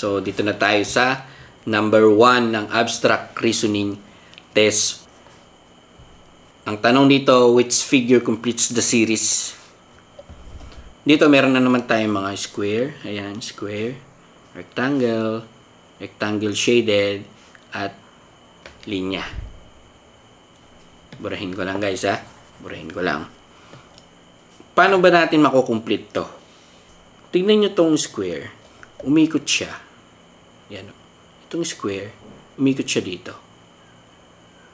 So, dito na tayo sa number 1 ng abstract reasoning test. Ang tanong dito, which figure completes the series? Dito, meron na naman tayong mga square. Ayan, square, rectangle, rectangle shaded, at linya. Burahin ko lang guys ha. Burahin ko lang. Paano ba natin makukomplete to? Tignan nyo tong square. Umikot siya. Yan. Itong square, umikot siya dito.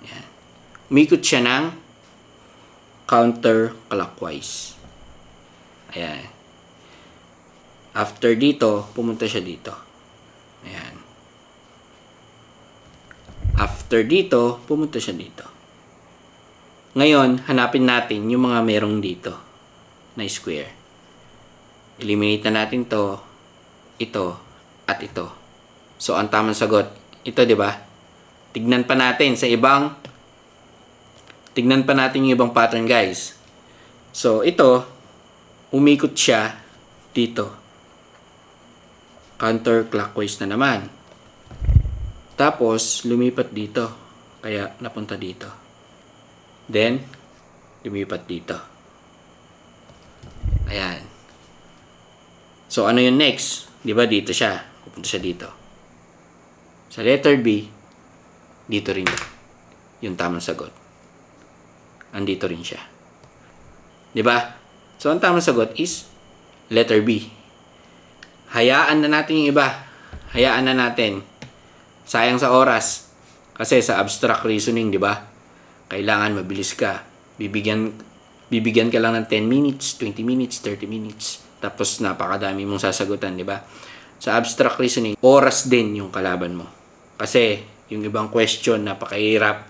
Yan. Umikot siya ng counterclockwise. Ayan. After dito, pumunta siya dito. Ayan. After dito, pumunta siya dito. Ngayon, hanapin natin yung mga merong dito na square. Eliminate na natin to, ito, at ito. So, ang tamang sagot, ito, di ba? Tignan pa natin yung ibang pattern, guys. So, ito, umikot siya dito. Counterclockwise na naman. Tapos, lumipat dito. Kaya, napunta dito. Then, lumipat dito. Ayan. So, ano yung next? Di ba dito siya? Pupunta siya dito. Sa letter B, dito rin yung tamang sagot. Andito rin siya. Di ba? So, ang tamang sagot is letter B. Hayaan na natin yung iba. Hayaan na natin. Sayang sa oras. Kasi sa abstract reasoning, di ba? Kailangan mabilis ka. Bibigyan ka lang ng 10 minutes, 20 minutes, 30 minutes. Tapos napakadami mong sasagutan, di ba? Sa abstract reasoning, oras din yung kalaban mo. Kasi yung ibang question, napakahirap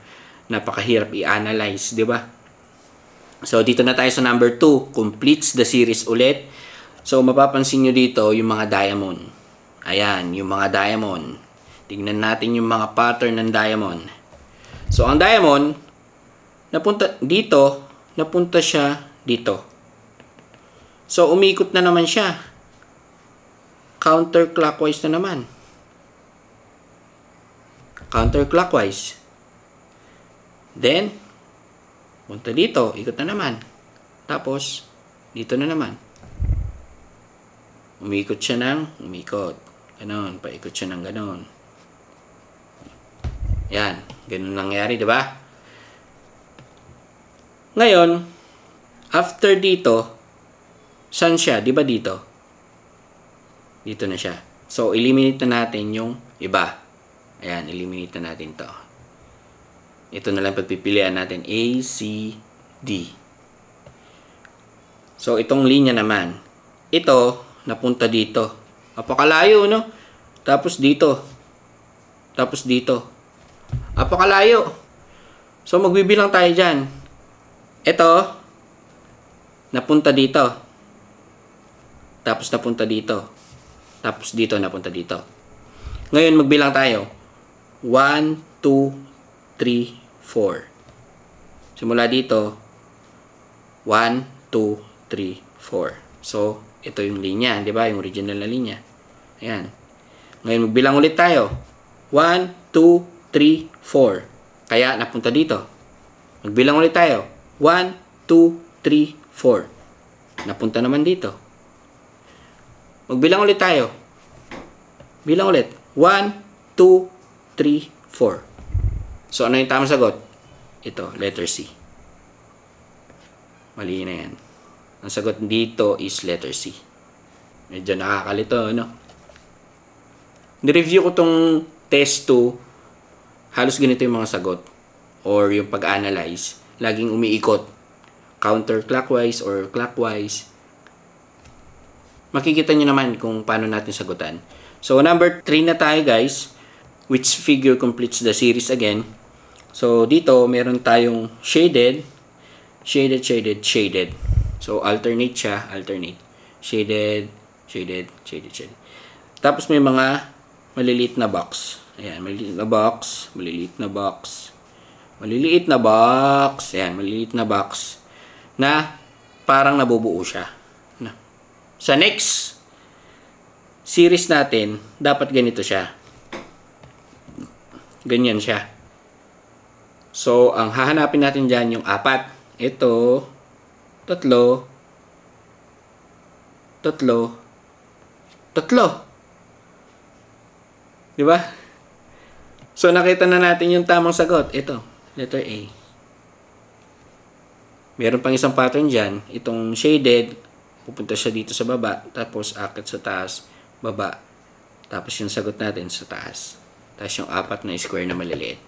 i-analyze, di ba? So dito na tayo sa number 2, completes the series ulit. So mapapansin nyo dito yung mga diamond. Ayan, yung mga diamond. Tingnan natin yung mga pattern ng diamond. So ang diamond, napunta siya dito. So, umikot na naman siya. Counterclockwise na naman. Counterclockwise. Then, punta dito, ikot na naman. Tapos, dito na naman. Umikot siya ng umikot. Ganon, paikot siya ng ganon. Yan, ganon nangyari, di ba? Ngayon, after dito, saan siya? Di ba dito? Dito na siya. So, eliminate na natin yung iba. Ayan, eliminate na natin to. Ito na lang pagpipilian natin. A, C, D. So, itong linya naman. Ito, napunta dito. Apakalayo, no? Tapos dito. Tapos dito. Apakalayo. So, magbibilang tayo dyan. Ito, napunta dito. Tapos napunta dito. Tapos dito, napunta dito. Ngayon, magbilang tayo. 1, 2, 3, 4. Simula dito. 1, 2, 3, 4. So, ito yung linya. Di ba? Yung original na linya. Ayan. Ngayon, magbilang ulit tayo. 1, 2, 3, 4. Kaya, napunta dito. Magbilang ulit tayo. 1, 2, 3, 4. Napunta naman dito. Magbilang ulit tayo. Bilang ulit. 1, 2, 3, 4. So, ano yung tamang sagot? Ito, letter C. Mali na yan. Ang sagot dito is letter C. Medyo nakakalito, no? Ni-review ko tong test 2. Halos ganito yung mga sagot. Or yung pag-analyze. Laging umiikot. Counterclockwise or clockwise. Makikita nyo naman kung paano natin sagutan. So, number 3 na tayo, guys. Which figure completes the series again? So, dito, meron tayong shaded, shaded, shaded, shaded. So, alternate siya, alternate. Shaded, shaded, shaded, shaded. Tapos, may mga maliliit na box. Ayan, maliliit na box, maliliit na box. Maliliit na box. Ayan, maliliit na box na parang nabubuo siya. Sa series natin, dapat ganito siya. Ganyan siya. So, ang hahanapin natin dyan yung 4. Ito, 3, 3, 3. Diba? So, nakita na natin yung tamang sagot. Ito, letter A. Meron pang isang pattern dyan. Itong shaded, pupunta siya dito sa baba, tapos akit sa taas, baba. Tapos yung sagot natin sa taas. Tapos yung 4 na square na maliliit.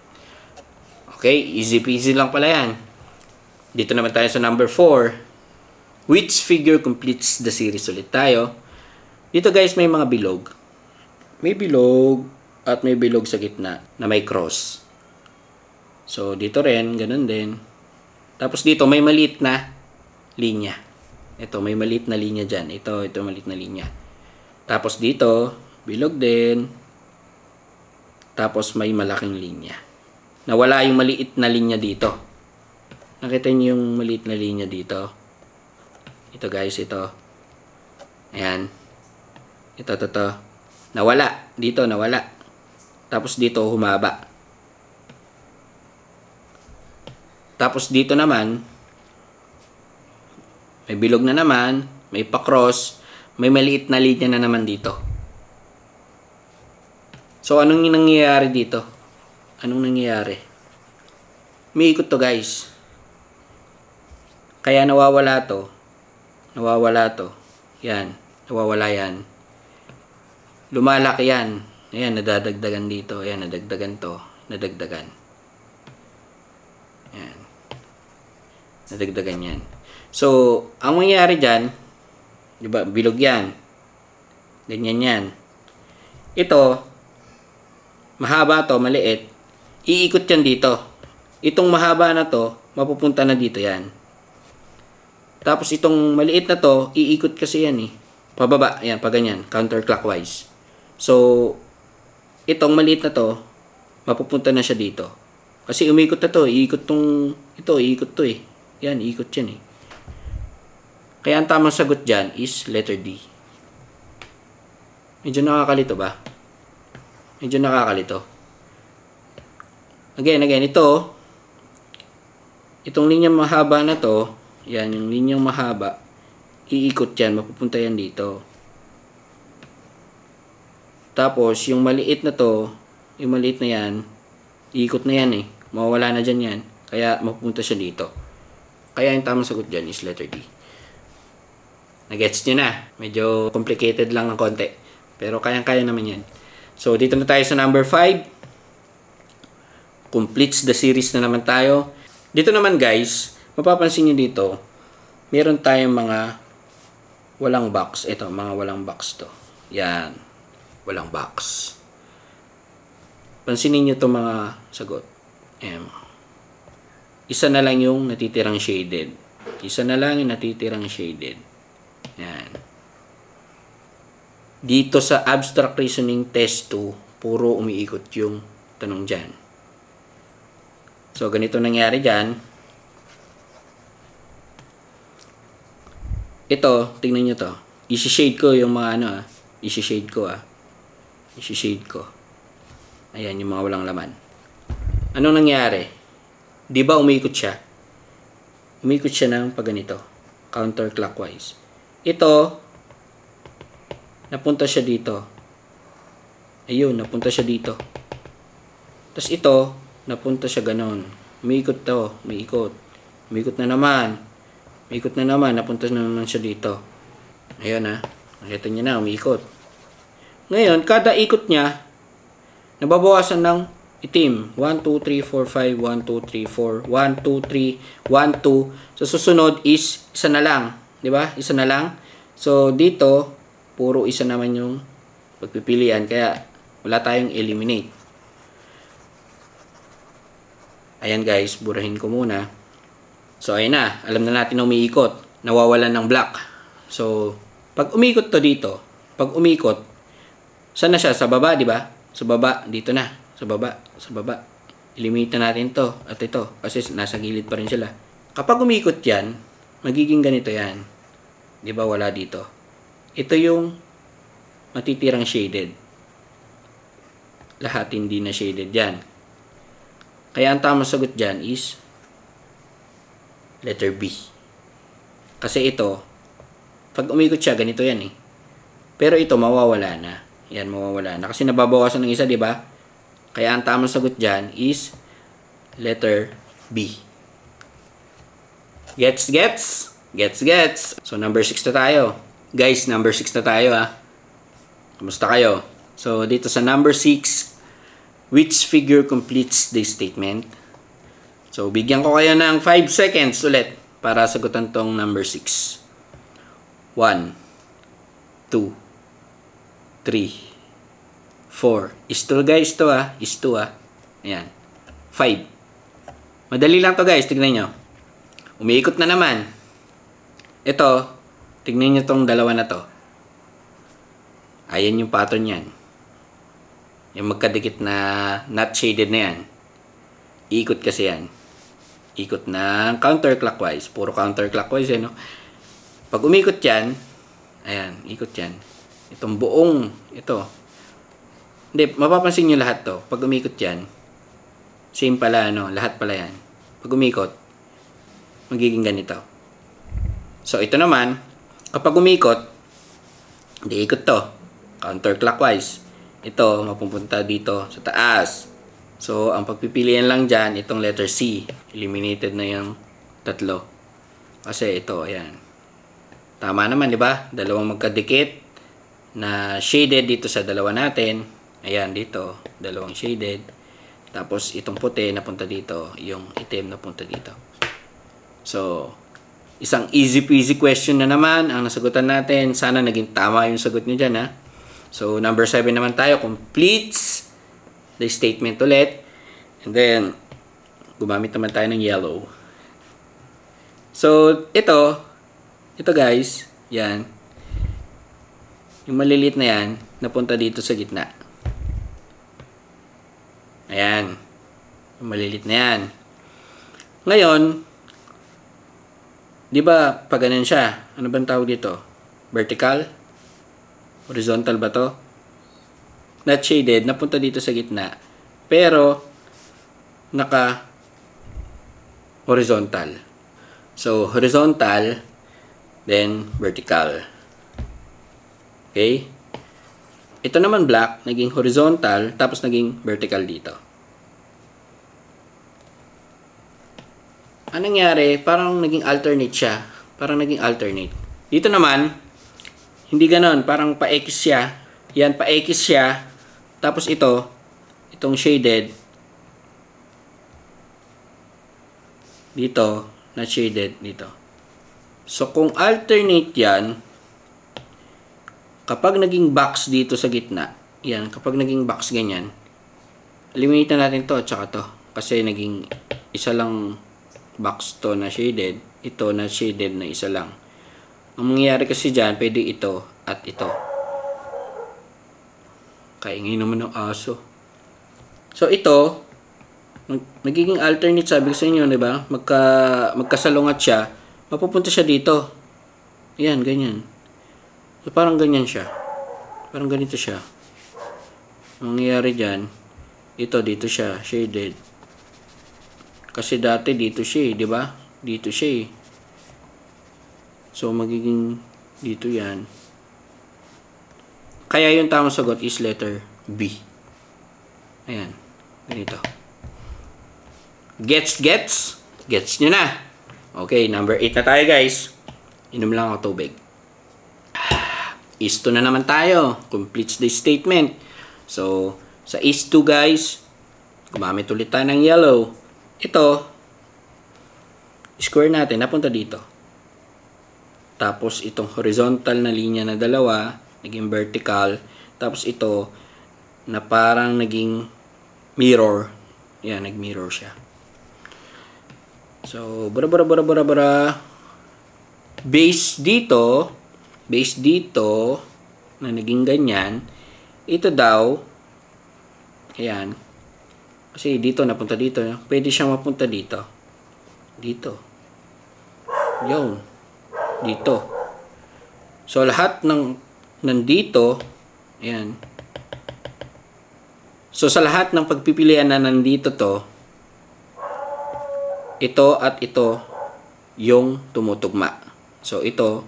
Okay, easy peasy lang pala yan. Dito naman tayo sa number 4. Which figure completes the series ulit tayo? Dito guys, may mga bilog. May bilog at may bilog sa gitna na may cross. So, dito rin, ganun din. Tapos dito, may maliit na linya. Ito, may maliit na linya dyan. Ito maliit na linya. Tapos dito, bilog din. Tapos may malaking linya. Nawala yung maliit na linya dito. Nakita niyo yung maliit na linya dito? Ito guys, ito. Ayan. Ito. Nawala. Dito, nawala. Tapos dito, humaba. Tapos dito naman, may bilog na naman, may pa-cross, may maliit na linya na naman dito. So, anong nangyayari dito? Anong nangyayari? May ikot to guys. Kaya nawawala to. Yan. Nawawala yan. Lumalaki yan. Ayan, nadadagdagan dito. Ayan, nadagdagan to. Nadagdagan. Ayan. Nadagdagan yan. So, ang mangyayari dyan, diba, bilog yan. Ganyan yan. Ito, mahaba to, maliit. Iikot yan dito. Itong mahaba na to, mapupunta na dito yan. Tapos itong maliit na to, iikot kasi yan eh. Pababa, yan, pa ganyan, counterclockwise. So, itong maliit na to, mapupunta na siya dito. Kasi umikot na to, iikot tong, ito, iikot to eh. Yan, iikot yan eh. Kaya ang tamang sagot dyan is letter D. Medyo nakakalito ba? Medyo nakakalito. Again, ito, itong linyang mahaba na to, yan, yung linyang mahaba, iikot yan, mapupunta yan dito. Tapos, yung maliit na to, yung maliit na yan, iikot na yan eh. Mawawala na dyan yan. Kaya, mapupunta siya dito. Kaya, yung tamang sagot dyan is letter D. Nagets nyo na. Medyo complicated lang ng konti. Pero, kayang-kaya naman yan. So, dito na tayo sa number 5. Completes the series na naman tayo. Dito naman guys, mapapansin nyo dito, meron tayong mga walang box. Ito, mga walang box to. Yan. Walang box. Pansinin nyo itong mga sagot. Isa na lang yung natitirang shaded. Isa na lang yung natitirang shaded. Yan. Dito sa abstract reasoning test 2, puro umiikot yung tanong dyan. So, ganito nangyari dyan. Ito, tingnan nyo to. Isi-shade ko yung mga ano Isi-shade ko Isi-shade ko. Ayan, yung mga walang laman. Anong nangyari? Di ba umiikot siya? Umiikot siya ng pag ganito. Counterclockwise. Ito, napunta siya dito. Ayun, napunta siya dito. Tapos ito, napunta siya ganon. Umiikot to, umiikot. Umiikot na naman. Umiikot na naman, napunta na naman siya dito. Ayun nakita niyo na, umiikot. Ngayon, kada ikot niya, nababawasan ng itim. 1, 2, 3, 4, 5, 1, 2, 3, 4, 1, 2, 3, 1, 2. Sa susunod is, isa na lang. Diba? Isa na lang. So, dito, puro isa naman yung pagpipilian. Kaya, wala tayong eliminate. Ayan guys, burahin ko muna. So, ayan na. Alam na natin na umiikot. Nawawalan ng black. So, pag umikot to dito, pag umikot, saan na siya? Sa baba, di ba? Sa baba, dito na. Sa baba, sa baba. Eliminate na natin to at ito. Kasi nasa gilid pa rin sila. Kapag umikot yan, magiging ganito yan. Di ba? Wala dito. Ito yung matitirang shaded. Lahat hindi na shaded yan. Kaya ang tamang sagot dyan is letter B. Kasi ito, pag umikot siya, ganito yan eh. Pero ito, mawawala na. Yan, mawawala na. Kasi nababawasan ng isa, di ba? Kaya ang tamang sagot dyan is letter B. Gets? Gets? So, number 6 na tayo. Guys, number 6 na tayo ha. Kamusta kayo? So, dito sa number 6, which figure completes the statement? So, bigyan ko kayo ng 5 seconds ulit para sagutan tong number 6. 1, 2, 3, 4. Is 2 guys to ah. Is 2 ah. Ayan. 5. Madali lang to guys. Tignan nyo. Umiikot na naman. Ito. Tignan nyo tong dalawa na to. Ayan yung pattern yan. Yung magkadikit na not shaded na yan. Iikot kasi yan. Ikot ng counterclockwise. Puro counterclockwise no? Pag umikot yan, ayan, ikot yan. Itong buong, ito. Hindi, mapapansin nyo lahat to. Pag umikot yan, same pala, lahat pala yan. Pag umikot, magiging ganito. So, ito naman, kapag umikot, hindi ikot to. Counterclockwise. Ito, mapupunta dito sa taas. So, ang pagpipilian lang dyan, itong letter C. Eliminated na yung tatlo. Kasi ito, ayan. Tama naman, di ba? Dalawang magkadikit na shaded dito sa dalawa natin. Ayan, dito. Dalawang shaded. Tapos, itong puti napunta dito. Yung itim napunta dito. So, isang easy peasy question na naman ang nasagutan natin. Sana naging tama yung sagot nyo dyan, ha? So, number 7 naman tayo. Completes the statement ulit. And then, gumamit naman tayo ng yellow. So, ito guys, yan. Yung maliliit na yan, napunta dito sa gitna. Ayan. Yung maliliit na yan. Ngayon, di ba, pag ganun siya, ano bang tawag dito? Vertical? Horizontal ba to? Not shaded, napunta dito sa gitna. Pero, naka horizontal. So, horizontal, then vertical. Okay? Ito naman black, naging horizontal, tapos naging vertical dito. Anong nangyari? Parang naging alternate siya. Parang naging alternate. Dito naman, hindi ganon. Parang pa-X siya. Yan, pa-X siya. Tapos itong shaded, dito, na shaded dito. So, kung alternate yan, kapag naging box dito sa gitna, yan, kapag naging box ganyan, eliminate na natin to at saka to. Kasi naging isa lang box to na shaded, ito na shaded na isa lang. Ang mangyayari kasi dyan, pwede ito at ito. Kaingay naman ng aso. So, ito, nagiging alternate, sabi ko sa inyo, di ba? Magkasalungat siya, mapupunta siya dito. Ayan, ganyan. So, parang ganyan siya. Parang ganito siya. Ang nangyayari dyan, ito, dito siya, shaded. Kasi dati dito siya, di ba? Dito siya. So, magiging dito yan. Kaya yung tamang sagot is letter B. Ayan. Ganito. Gets nyo na. Okay, number 8 na tayo guys. Inom lang ako tubig. Is 2 na naman tayo. Completes the statement. So, sa is 2 guys, gumamit ulit tayo ng yellow. Ito, square natin, napunta dito. Tapos, itong horizontal na linya na dalawa, naging vertical. Tapos, ito, na parang naging mirror. Yan, nag-mirror siya. So, bara. Base dito, na naging ganyan, ito daw, ayan, kasi dito, napunta dito, pwede siyang mapunta dito. Dito. Yun. Dito. So, lahat ng nandito, Ayan. So, sa lahat ng pagpipilian na nandito to, ito at ito yung tumutugma. So, ito,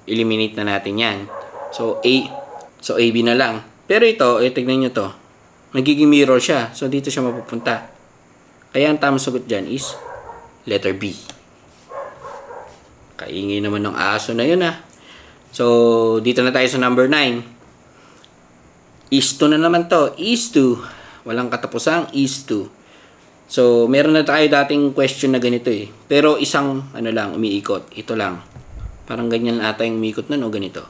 eliminate na natin yan. So, AB na lang. Pero ito, tignan nyo to. Magiging mirror siya. So, dito siya mapupunta. Kaya ang tamang sagot dyan is letter B. Kaingay naman ng aso na yun So, dito na tayo sa number 9. Is 2 na naman to. Is 2. Walang katapusang is 2. So, meron na tayo dating question na ganito Pero isang, umiikot. Ito lang. Parang ganyan ata yung umiikot nun o ganito.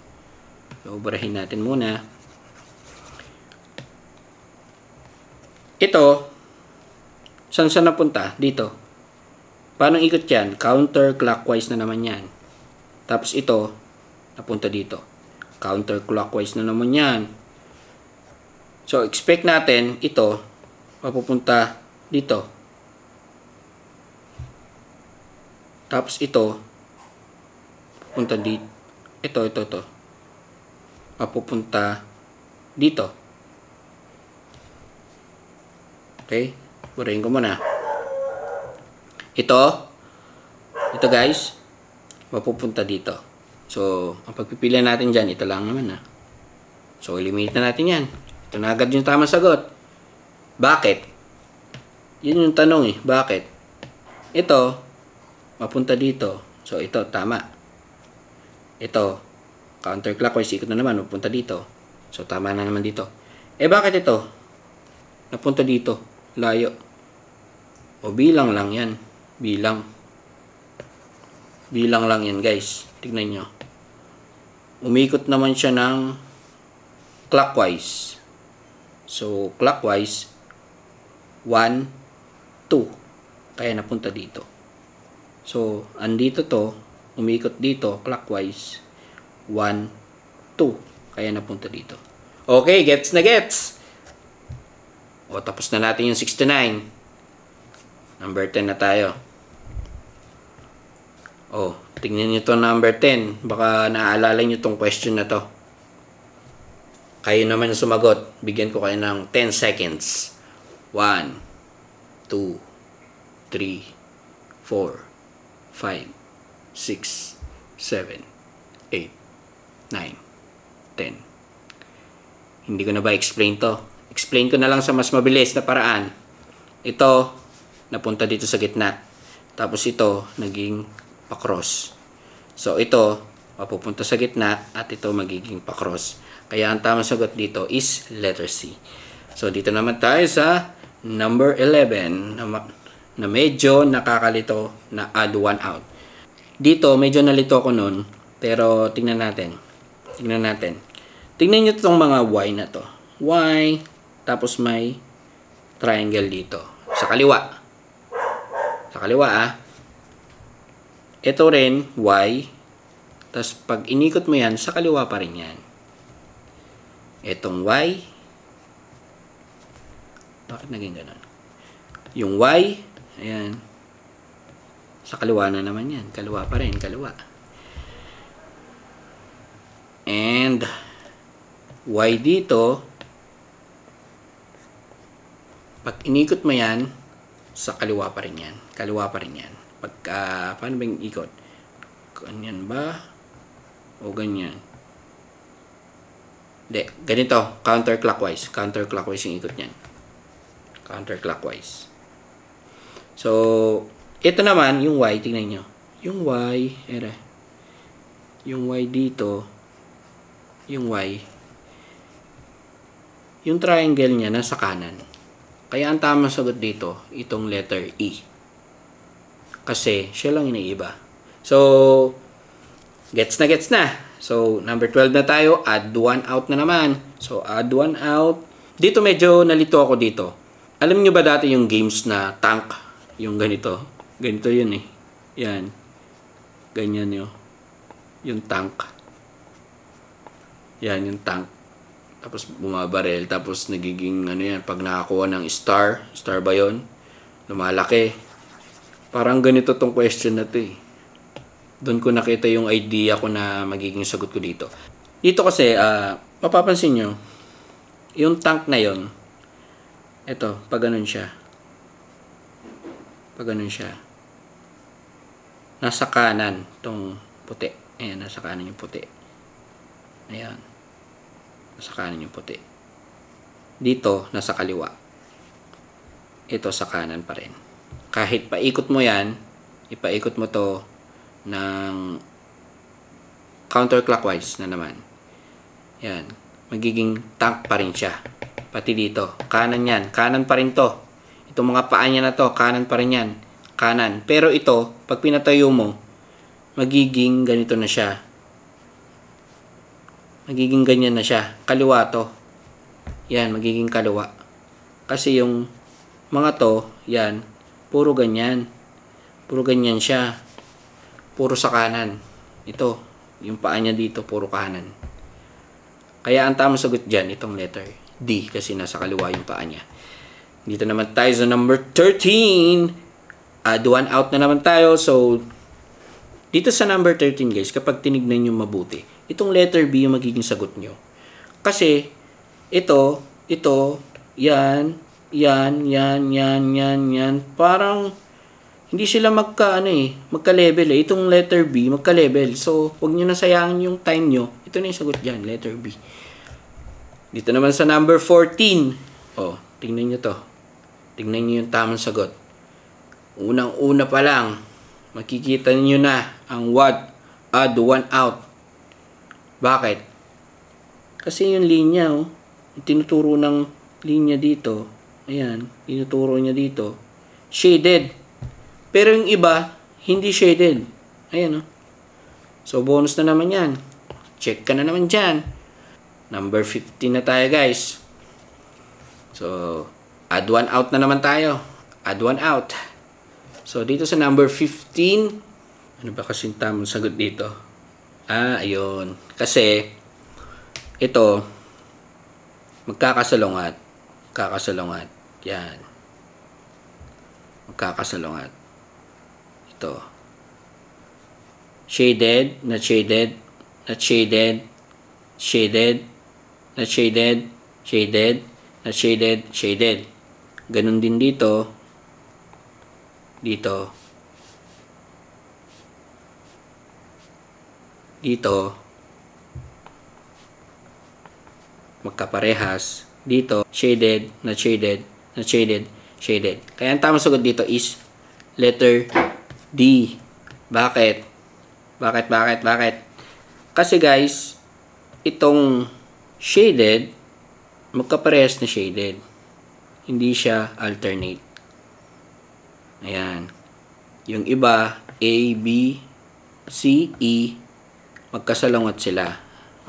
So, barahin natin muna. Ito, saan napunta? Dito. Paano ikot yan? Counterclockwise na naman yan. Tapos ito, napunta dito. Counterclockwise na naman yan. So, expect natin, ito, mapupunta dito. Tapos ito, pupunta dito. Ito. Mapupunta dito. Okay? Burahin ko muna. Ito guys, mapupunta dito. So, ang pagpipilian natin dyan, ito lang naman So, eliminate na natin yan. Ito na agad yung tamang sagot. Bakit? Yun yung tanong Bakit? Ito, mapunta dito. So, ito, tama. Ito, counterclockwise, ikot na naman, mapunta dito. So, tama na naman dito. Bakit ito? Napunta dito. Layo. O, bilang lang yan. Bilang lang yan, guys. Tignan nyo. Umikot naman siya ng clockwise. So, clockwise, 1, 2. Kaya napunta dito. So, andito to, umikot dito, clockwise, 1, 2. Kaya napunta dito. Okay, gets na gets. O, tapos na natin yung 69. Number 10 na tayo. O, tingnan nyo to number 10. Baka naaalala nyo tong question na to. Kayo naman yung sumagot. Bigyan ko kayo ng 10 seconds. 1, 2, 3, 4, 5, 6, 7, 8, 9, 10. Hindi ko na ba explain to? Explain ko na lang sa mas mabilis na paraan. Ito, napunta dito sa gitna. Tapos ito, naging pa-cross. So, ito, mapupunta sa gitna at ito magiging pa-cross. Kaya ang tamang sagot dito is letter C. So, dito naman tayo sa number 11 na medyo nakakalito na add 1 out. Dito, medyo nalito ko nun. Pero, tingnan natin. Tingnan nyo itong mga Y na to. Y, tapos may triangle dito. Sa kaliwa. Ito rin, Y. Tapos, pag inikot mo yan, sa kaliwa pa rin yan. Itong Y. Bakit naging ganun? Yung Y, ayan. Sa kaliwa na naman yan. Kaliwa pa rin, kaliwa. And, Y dito, pag inikot mo yan, sa kaliwa pa rin yan. Paano ba yung ikot? Ganyan ba? O ganyan? Hindi, ganito, counterclockwise yung ikot niyan. Counterclockwise. So, ito naman, yung Y, tingnan nyo. Yung Y dito, yung Y, yung triangle niya nasa kanan. Kaya ang tamang sagot dito, itong letter E. Kasi, siya lang iniiba. So, gets na. So, number 12 na tayo. Add 1 out na naman. So, add 1 out. Dito medyo nalito ako dito. Alam nyo ba dati yung games na tank? Yung ganito. Ganito yun Yan. Ganyan yun. Yung tank. Yan, yung tank. Tapos bumabarel. Tapos nagiging pag nakakuha ng star ba yun? Lumalaki. Parang ganito tong question na to Doon ko nakita yung idea ko na magiging sagot ko dito. Dito kasi, mapapansin nyo, yung tank na yon, ito, pag ganun siya. Pag ganun siya. Nasa kanan, tong puti. Ayan, nasa kanan yung puti. Ayan. Nasa kanan yung puti. Dito, nasa kaliwa. Ito, sa kanan pa rin. Kahit paikot mo yan, ipaikot mo to ng counterclockwise na naman. Yan. Magiging tank pa rin siya. Pati dito. Kanan yan. Kanan pa rin to. Itong mga paa niya na to, kanan pa rin yan. Kanan. Pero ito, pag pinatayo mo, magiging ganito na siya. Magiging ganyan na siya. Kaliwa to. Yan, magiging kaliwa. Kasi yung mga to, yan, puro ganyan. Puro ganyan siya. Puro sa kanan. Ito, yung paa niya dito, puro kanan. Kaya ang tamang sagot dyan, itong letter D, kasi nasa kaliwa yung paa niya. Dito naman tayo sa number 13. Add one out na naman tayo. So, dito sa number 13 guys, kapag tinignan nyo mabuti, itong letter B yung magiging sagot nyo. Kasi, ito, yan, parang, hindi sila magka-level eh. Itong letter B, magka-level. So, huwag nyo na sayangin yung time nyo. Ito na yung sagot dyan, letter B. Dito naman sa number 14. Oh, tingnan nyo to. Tingnan nyo yung tamang sagot. Unang-una pa lang, makikita nyo na ang what, add one out. Bakit? Kasi yung linya, oh, yung tinuturo ng linya dito, ayan, tinuturo niya dito, shaded. Pero yung iba, hindi shaded. Ayan, oh. So, bonus na naman yan. Check ka na naman dyan. Number 15 na tayo, guys. So, add one out na naman tayo. Add one out. So, dito sa number 15, ano ba kasing tamang sagot dito? Ayun. Kasi, ito, magkakasalungat. Magkakasalungat. Yan. Magkakasalungat. Ito. Shaded, not shaded, not shaded, shaded, not shaded, shaded, not shaded, shaded. Ganun din dito. Dito. Dito. Magkaparehas. Dito. Shaded, not shaded, not shaded, shaded. Kaya ang tamang sagot dito is letter D. Bakit? Bakit? Kasi guys, itong shaded, magkaparehas na shaded. Hindi siya alternate. Ayan. Yung iba, A, B, C, E, magkasalungat sila.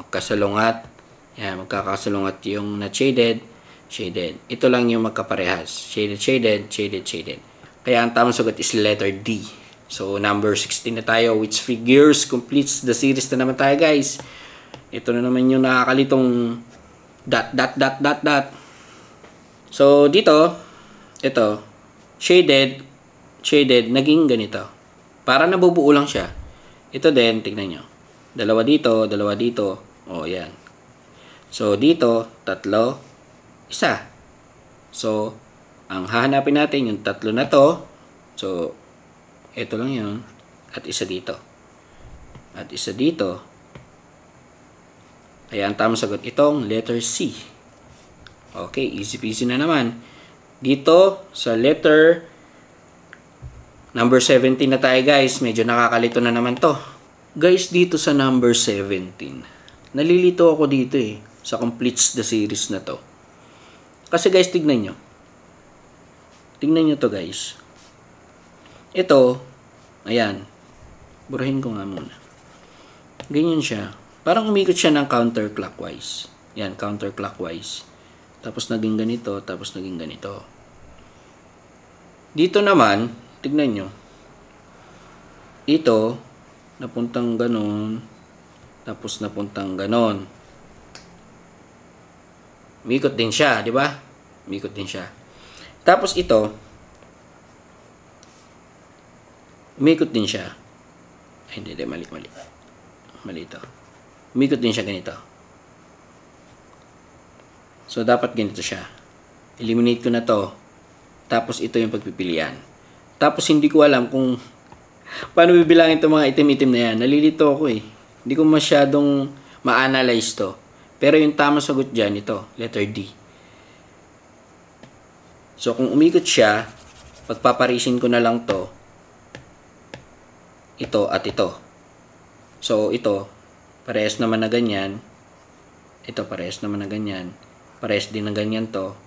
Magkasalungat. Ayan, magkakasalungat yung not shaded, shaded. Ito lang yung magkaparehas. Shaded, shaded, shaded, shaded. Kaya ang tamang sagot is letter D. So, number 16 na tayo, which figures completes the series na naman tayo, guys. Ito na naman yung nakakalitong dot. So, dito, ito, shaded, naging ganito. Para nabubuo lang siya. Ito din, tignan nyo. Dalawa dito. O, yan. So, dito, tatlo, isa. So, ang hahanapin natin yung tatlo na to. So, ito lang yun. At isa dito. Kaya ang tamang sagot itong letter C. Okay, easy peasy na naman. Dito sa letter number 17 na tayo, guys. Medyo nakakalito na naman to. Guys, dito sa number 17, nalilito ako dito eh. Sa completes the series na to. Kasi guys, tignan nyo. Tignan nyo to, guys. Ito, ayan. Burahin ko nga muna. Ganyan siya. Parang umikot siya ng counterclockwise. Yan, counterclockwise. Tapos naging ganito, tapos naging ganito. Dito naman, tignan nyo. Ito, napuntang ganon, tapos napuntang ganon. Umikot din siya, di ba? Umikot din siya. Tapos ito, umikot din siya. Ay, hindi, mali. Mali ito. Umikot din siya ganito. So, dapat ganito siya. Eliminate ko na to. Tapos, ito yung pagpipilian. Tapos, hindi ko alam kung paano bibilangin itong mga itim-itim na yan. Nalilito ako eh. Hindi ko masyadong ma-analyze to. Pero yung tamang sagot dyan, ito. Letter D. So, kung umikot siya, pagpaparisin ko na lang to. Ito at ito. So, ito. Parehas naman na ganyan. Ito, parehas naman na ganyan. Parehas din na ganyan to.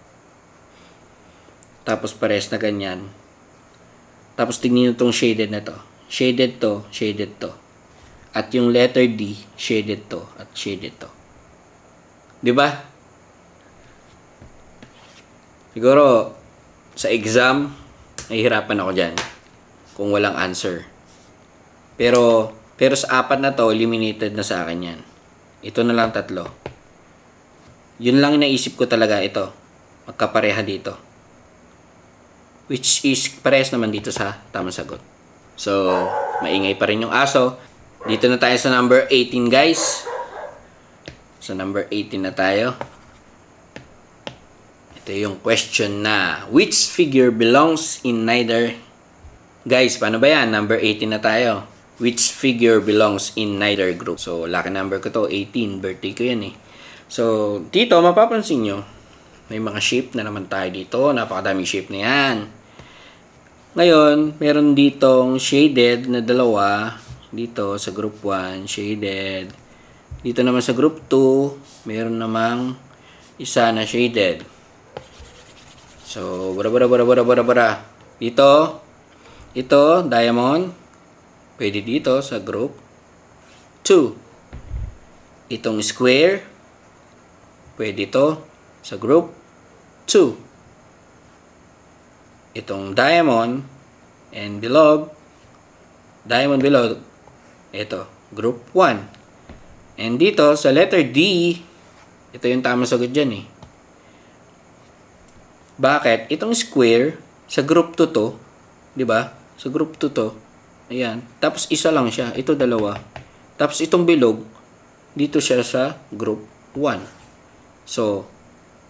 Tapos parehas na ganyan. Tapos tingnan nyo itong shaded na to. Shaded to, shaded to. At yung letter D, shaded to at shaded to. Diba? Siguro, sa exam, nahihirapan ako dyan. Kung walang answer. Pero sa apat na to, eliminated na sa akin yan. Ito na lang tatlo. Yun lang naisip ko talaga ito. Magkapareha dito. Which is parehas naman dito sa tamang sagot. So, maingay pa rin yung aso. Dito na tayo sa number 18, guys. Sa number 18 na tayo. Ito yung question na, which figure belongs in neither... Guys, paano ba yan? Number 18 na tayo. Which figure belongs in neither group? So, lucky number ko to, 18. Birthday ko yan eh. So, dito, mapapansin nyo, may mga shape na naman tayo dito. Napakadaming shape na yan. Ngayon, meron ditong shaded na dalawa. Dito, sa group 1, shaded. Dito naman sa group 2, meron namang isa na shaded. So, bara. Dito, ito, diamond. Pwede dito sa group 2. Itong square, pwede ito sa group 2. Itong diamond and below, ito, group 1. And dito, sa letter D, ito yung tamang sagot dyan eh. Bakit? Itong square, sa group 2 to, di ba? Sa group 2 to, ayan. Tapos isa lang siya, ito dalawa. Tapos itong bilog, dito siya sa group 1. So,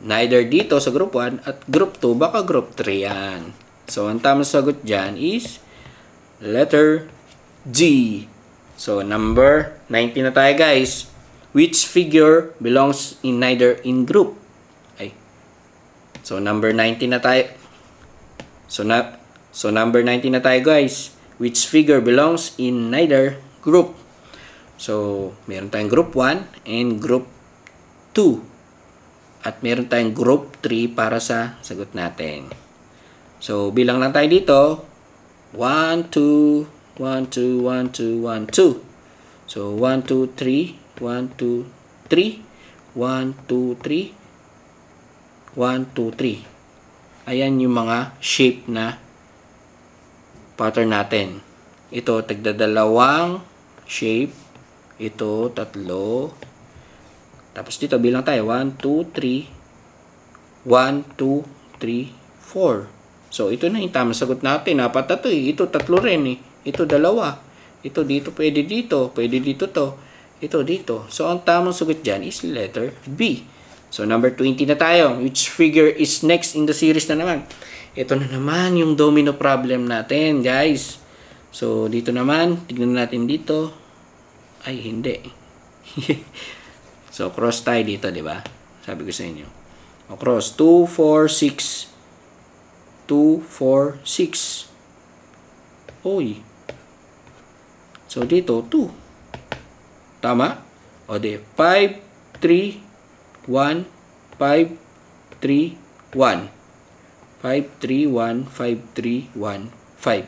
neither dito sa group 1 at group 2, baka group 3 yan. So, ang tamang sagot dyan is letter G. So, number 19 na tayo, guys. Which figure belongs in neither in group? Ay. So, number 19 na tayo. So, number 19 na tayo, guys. Which figure belongs in neither group? So, meron tayong group 1 and group 2. At meron tayong group 3 para sa sagot natin. So, bilang lang tayo dito. 1, 2, 1, 2, 1, 2, 1, 2. So, 1, 2, 3, 1, 2, 3, 1, 2, 3, 1, 2, 3. Ayan yung mga shape na pattern natin. Ito, tagdadalawang shape. Ito, tatlo. Tapos dito, bilang tayo. 1, 2, 3. 1, 2, 3, 4. So, ito na yung tamang sagot natin. Apat na to eh. Ito, tatlo rin eh. Ito, dalawa. Ito, dito, pwede dito. Pwede dito to. Ito, dito. So, ang tamang sagot dyan is letter B. So, number 20 na tayo. Which figure is next in the series na naman? Ito na naman yung domino problem natin, guys. So, dito naman. Tignan natin dito. Ay, hindi. So, cross tayo dito, di ba? Sabi ko sa inyo. O, cross. 2, 4, 6. 2, 4, 6. Uy. So, dito, 2. Tama? O, di. 5, 3, 1, 5, 3, 1. 5, 3, 1, 5, 3, 1, 5.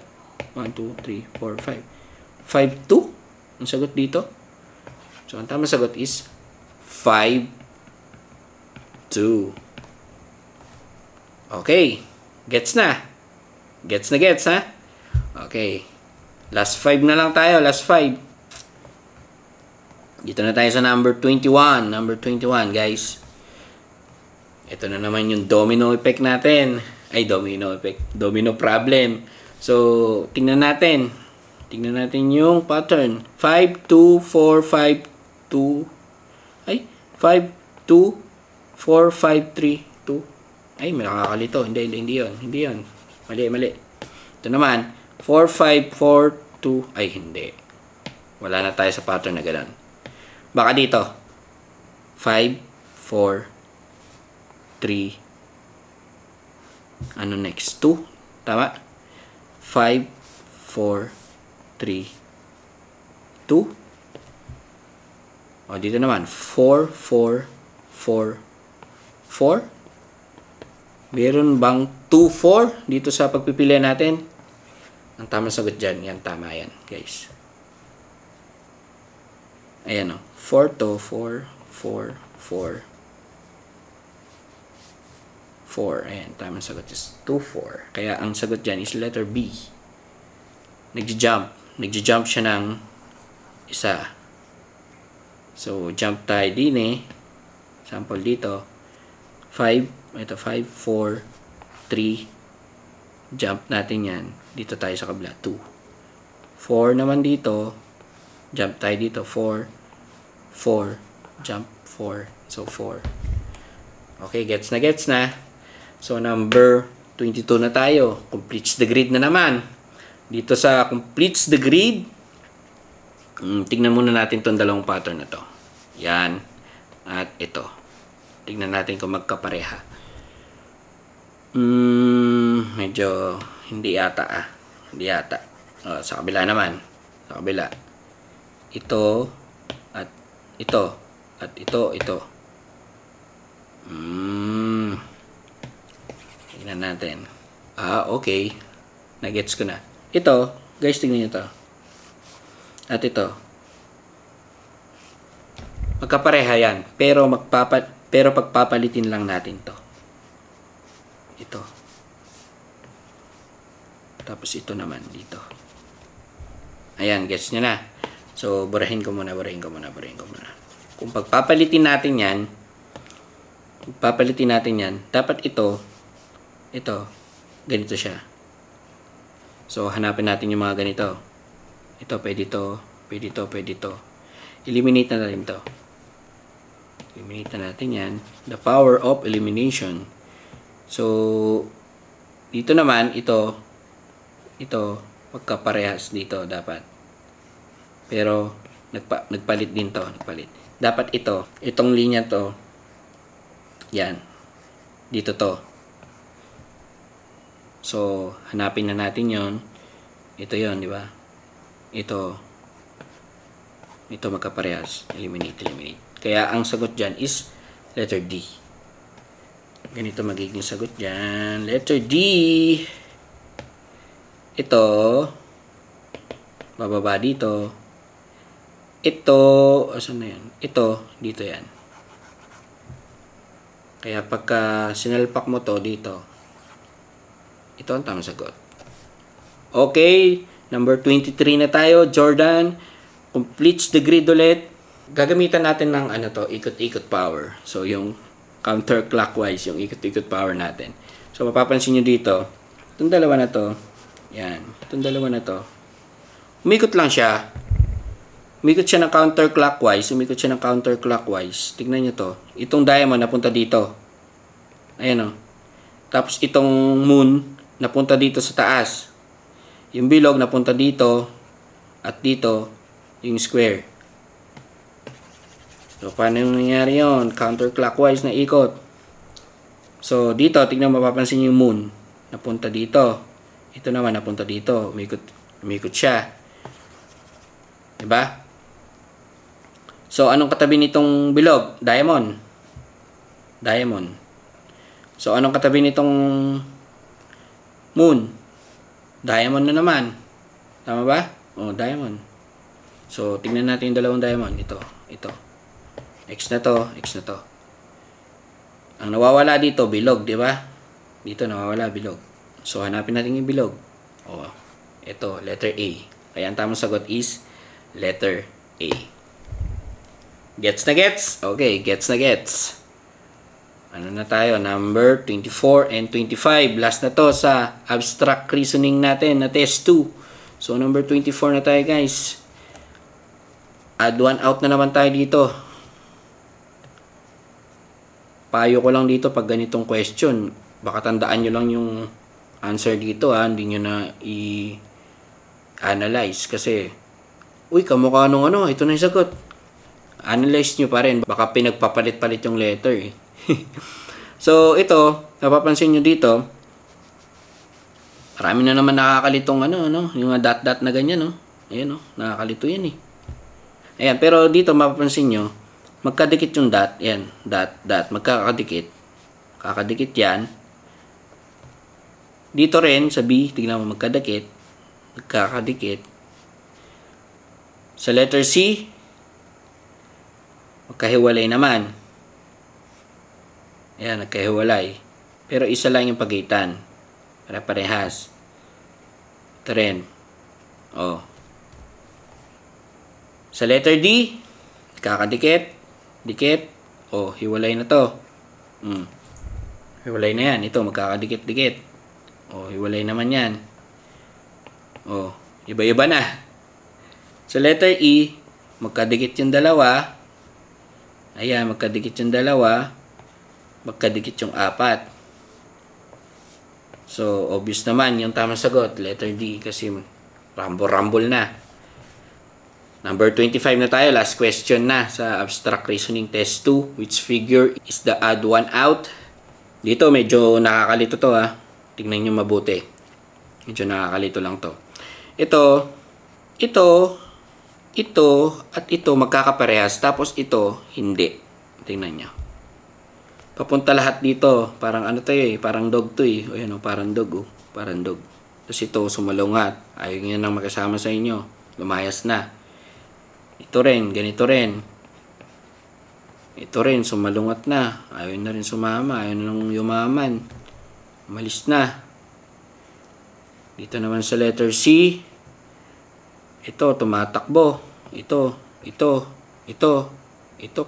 1, 2, 3, 4, 5. 5, 2? Ang sagot dito. So, ang tamang sagot is 5, 2. Okay. Gets na. Gets na gets, ha? Okay. Last 5 na lang tayo. Last 5. Dito na tayo sa number 21. Number 21, guys. Ito na naman yung domino effect natin. Ay, domino effect. Domino problem. So, tingnan natin. Tingnan natin yung pattern. 5, 2, 4, 5, 2. Ay, 5, 2, 4, 5, 3, 2. Ay, may nakakalito. Hindi yun. Hindi yun. Mali. Ito naman, 4, 5, 4, 2. Ay, hindi. Wala na tayo sa pattern na ganun. Baka dito. 5, 4, 3. Ano next? 2. Tama? 5, 4, 3, 2. O, dito naman. 4, 4, 4, 4. Meron bang 2, 4 dito sa pagpipilian natin? Ang tamang sagot dyan. Yan, tama yan, guys. Ayan o. 4 to 4, 4, 4, 4. Ayan, tamang sagot is 2, 4. Kaya ang sagot dyan is letter B. Nagji-jump siya ng isa. So, jump tayo din eh. Sample dito. 5. Ito, 5, 4, 3. Jump natin yan. Dito tayo sa kabila. 2. 4 naman dito. Jump tayo dito. 4, 4. Jump 4. So, 4. Okay, gets na. So, number 22 na tayo. Completes the grid na naman. Dito sa completes the grid, tignan muna natin itong dalawang pattern na to. Yan. At ito. Tignan natin kung magkapareha. Medyo hindi yata Hindi yata. Sa kabila naman. Sa kabila. Ito. At ito. At ito. Tignan natin. Okay. Nagets ko na. Ito. Guys, tignan nyo to. At ito. Magkapareha yan. Pero pagpapalitin lang natin to. Ito. Tapos ito naman dito. Ayan, gets nyo na. So, burahin ko muna. Kung pagpapalitin natin yan, dapat ito, ganito siya. So, hanapin natin yung mga ganito. Ito, pwede to. Eliminate na natin to. Eliminate na natin yan. The power of elimination. So, dito naman, ito, magkaparehas dito dapat. Pero, nagpalit din to. Dapat itong linya to, yan. Dito to. So, hanapin na natin yon. Ito yon, di ba? Ito magkaparehas. Eliminate. Kaya ang sagot dyan is letter D. Ganito magiging sagot dyan. Letter D. Ito. Bababa dito. Ito. Asan na yan? Ito. Dito yan. Kaya pagka sinalpak mo to dito, ito ang tamang sagot. Okay. Number 23 na tayo. Jordan completes the grid ulit. Gagamitan natin ng ikot-ikot power. So, yung counterclockwise, yung ikot-ikot power natin. So, mapapansin nyo dito, itong dalawa na to, yan, itong dalawa na to, umikot lang siya. Umikot siya ng counterclockwise. Tignan nyo to. Itong diamond napunta dito. Ayan o. Tapos, itong moon napunta dito sa taas. Yung bilog napunta dito. At dito, yung square. So, paano yung nangyari yun? Counterclockwise na ikot. So, dito, tignan mapapansin yung moon. Napunta dito. Ito naman, napunta dito. Umikot siya. Diba? So, anong katabi nitong bilog? Diamond. So, anong katabi nitong moon? Diamond na naman. Tama ba? Diamond. So, tingnan natin yung dalawang diamond. Ito. X na to. Ang nawawala dito, bilog, di ba? Dito nawawala, bilog. So, hanapin natin yung bilog. Ito, letter A. Kaya ang tamang sagot is letter A. Gets na gets? Okay, gets na gets. Ano na tayo? Number 24 and 25. Last na to sa abstract reasoning natin na test 2. So, number 24 na tayo, guys. Add 1 out na naman tayo dito. payo ko lang dito pag ganitong question, baka tandaan nyo lang yung answer dito hindi nyo na i-analyze kasi, uy, kamukha nung ito na yung sagot. Analyze nyo pa rin, baka pinagpapalit-palit yung letter eh. So, ito, napapansin nyo dito, marami na naman nakakalitong yung dot-dot na ganyan, Ayan, nakakalito yan eh. Ayan, pero dito mapapansin nyo, magkadikit yung dot, yan, dot, magkakadikit. Kakadikit yan. Dito rin, sa B, tignan mo, magkadikit. Magkakadikit. Sa letter C, magkahiwalay naman. Ayan, nagkahiwalay. Pero isa lang yung pagitan. Pare-parehas. Ito rin. Sa letter D, kakadikit. Dikit. Hiwalay na to. Hiwalay na yan. Ito, magkakadikit-dikit. Hiwalay naman yan. Iba-iba na. Sa letter E, magkadikit yung dalawa. Ayan, magkadikit yung dalawa. Magkadikit yung apat. So, obvious naman yung tamang sagot. Letter D kasi rumble na. Number 25 na tayo. Last question na sa Abstract Reasoning Test 2. Which figure is the odd one out? Dito, medyo nakakalito to Tingnan nyo mabuti. Medyo nakakalito lang to. Ito, at ito magkakaparehas. Tapos ito, hindi. Tingnan nyo. Papunta lahat dito. Parang parang dog to eh. Parang dog Parang dog. Tapos ito, sumalungat. Ayaw nyo nang makasama sa inyo. Lumayas na. Ito rin, ganito rin. Ito rin, sumalungat na. Ayaw na rin sumama. Ayaw na lang yumaman. Umalis na. Dito naman sa letter C. Ito, tumatakbo. Ito,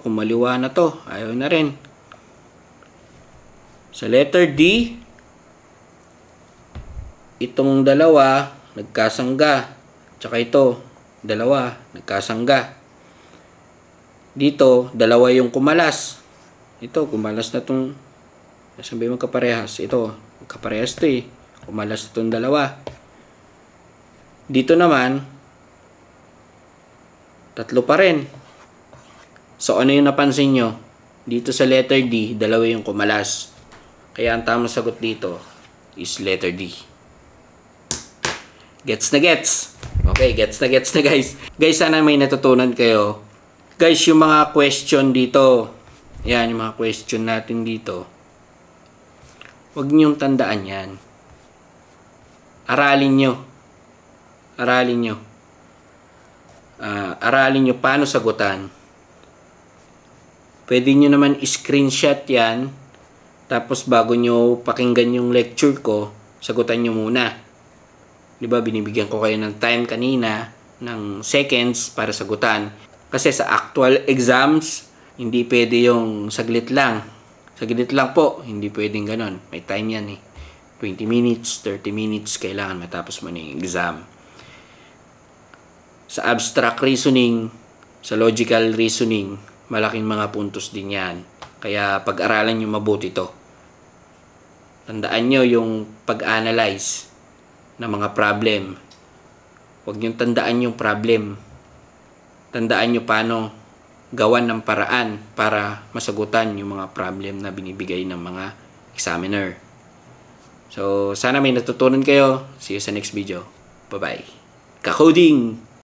kumaliwa na to. Ayaw na rin. Sa letter D, itong dalawa, nagkasangga. Tsaka ito, dalawa, nagkasangga. Dito, dalawa yung kumalas. Ito, kumalas na itong, sabi mo kaparehas. Ito, kaparehas ito eh. Kumalas itong dalawa. Dito naman, tatlo pa rin. So, ano yung napansin nyo? Dito sa letter D, dalawa yung kumalas. Kaya ang tamang sagot dito is letter D. Gets na gets? Okay, gets na guys. Guys, sana may natutunan kayo. Guys, yung mga question dito, yan, yung mga question natin dito, huwag niyong tandaan yan. Aralin nyo. Aralin nyo paano sagutan. Pwede nyo naman screenshot yan. Tapos bago nyo pakinggan yung lecture ko, sagutan nyo muna. Diba, binibigyan ko kayo ng time kanina, ng seconds para sagutan. Kasi sa actual exams, hindi pwede yung saglit lang. Saglit lang po, hindi pwedeng ganon. May time yan eh. 20 minutes, 30 minutes, kailangan matapos mo na yung exam. Sa abstract reasoning, sa logical reasoning, malaking mga puntos din yan. Kaya pag-aralan nyo mabuti to. Tandaan nyo yung pag-analyze ng mga problem. Huwag nyo tandaan yung problem. Tandaan nyo paano gawan ng paraan para masagutan yung mga problem na binibigay ng mga examiner. So, sana may natutunan kayo. See you sa next video. Bye-bye. Ka-coding!